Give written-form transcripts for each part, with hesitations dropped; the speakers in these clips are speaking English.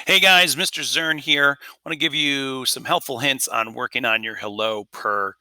Hey guys, Mr. Zern here. I want to give you some helpful hints on working on your HelloPurr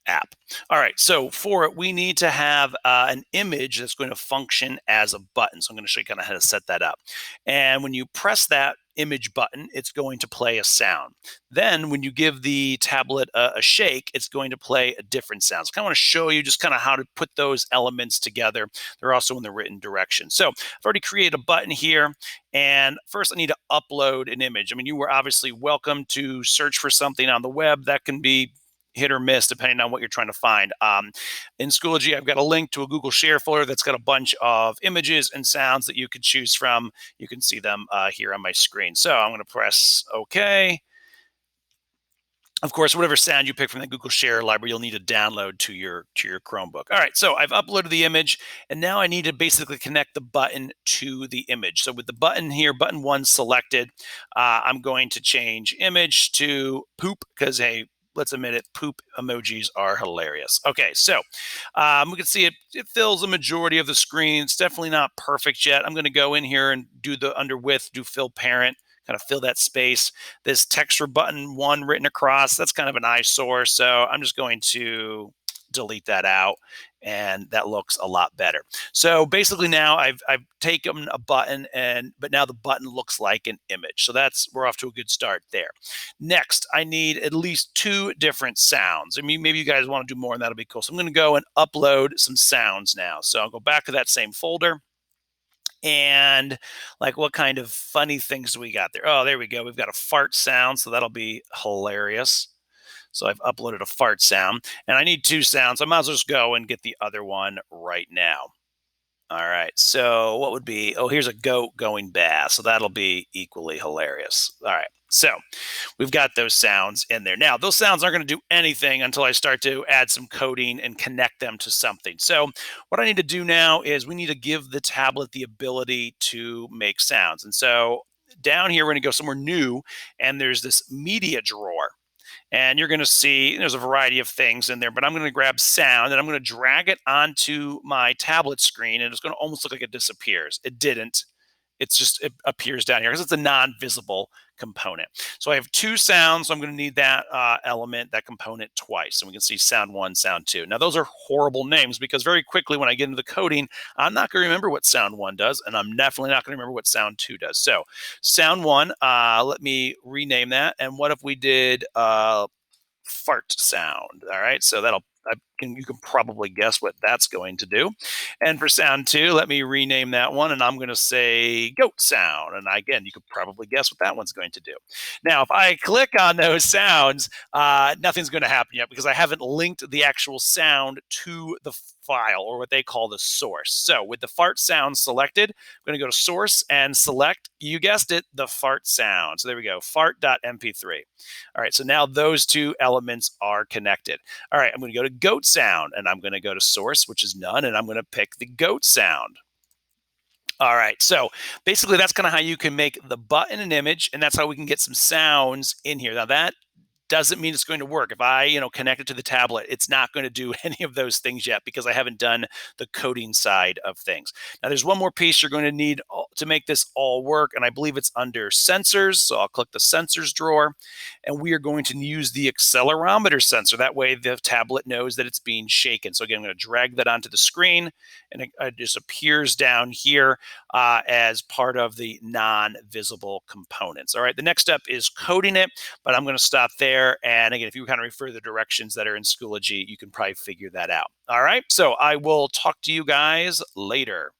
app. All right, so for it, we need to have an image that's going to function as a button. So I'm going to show you kind of how to set that up. And when you press that image button, it's going to play a sound. Then when you give the tablet a shake, it's going to play a different sound. So I kind of want to show you just kind of how to put those elements together. They're also in the written direction. So I've already created a button here. And first I need to upload an image. I mean, you were obviously welcome to search for something on the web. That can be hit or miss depending on what you're trying to find. In Schoology, I've got a link to a Google Share folder that's got a bunch of images and sounds that you could choose from. You can see them here on my screen. So I'm going to press OK. Of course, whatever sound you pick from the Google Share library, you'll need to download to your Chromebook. All right, so I've uploaded the image, and now I need to basically connect the button to the image. So with the button here, button one selected, I'm going to change image to poop because, hey, let's admit it, poop emojis are hilarious. Okay, so we can see it fills a majority of the screen. It's definitely not perfect yet. I'm going to go in here and do the under width, do fill parent, kind of fill that space. This text for button one written across, that's kind of an eyesore. So I'm just going to delete that out, and that looks a lot better. So basically now I've taken a button, but now the button looks like an image. So we're off to a good start there. Next, I need at least two different sounds. I mean, maybe you guys want to do more, and that'll be cool. So I'm going to go and upload some sounds now. So I'll go back to that same folder. And like, what kind of funny things do we got there? Oh, there we go. We've got a fart sound, so that'll be hilarious. So I've uploaded a fart sound, and I need two sounds. I might as well just go and get the other one right now. All right. So what would be? Oh, here's a goat going bass. So that'll be equally hilarious. All right. So we've got those sounds in there. Now, those sounds aren't going to do anything until I start to add some coding and connect them to something. So what I need to do now is we need to give the tablet the ability to make sounds. And so down here, we're going to go somewhere new, and there's this media drawer. And you're going to see there's a variety of things in there, but I'm going to grab sound and I'm going to drag it onto my tablet screen, and it's going to almost look like it disappears. It didn't. It appears down here because it's a non-visible component. So I have two sounds. So I'm going to need that element, that component twice. So we can see sound one, sound two. Now those are horrible names because very quickly when I get into the coding, I'm not going to remember what sound one does, and I'm definitely not going to remember what sound two does. So sound one, let me rename that. And what if we did fart sound? All right, so you can probably guess what that's going to do. And for sound two, let me rename that one, and I'm going to say goat sound. And again, you could probably guess what that one's going to do. Now, if I click on those sounds, nothing's going to happen yet because I haven't linked the actual sound to the file, or what they call the source. So with the fart sound selected, I'm going to go to source and select, you guessed it, the fart sound. So there we go, fart.mp3. All right, so now those two elements are connected. All right, I'm going to go to goat sound, and I'm going to go to source, which is none, and I'm going to pick the goat sound. All right, so basically that's kind of how you can make the button an image, and that's how we can get some sounds in here. Now that doesn't mean it's going to work. If I, connect it to the tablet, it's not going to do any of those things yet because I haven't done the coding side of things. Now, there's one more piece you're going to need to make this all work, and I believe it's under sensors. So I'll click the sensors drawer, and we are going to use the accelerometer sensor. That way the tablet knows that it's being shaken. So again, I'm going to drag that onto the screen, and it just appears down here as part of the non-visible components. All right, the next step is coding it, but I'm going to stop there. And again, if you kind of refer to the directions that are in Schoology, you can probably figure that out. All right, so I will talk to you guys later.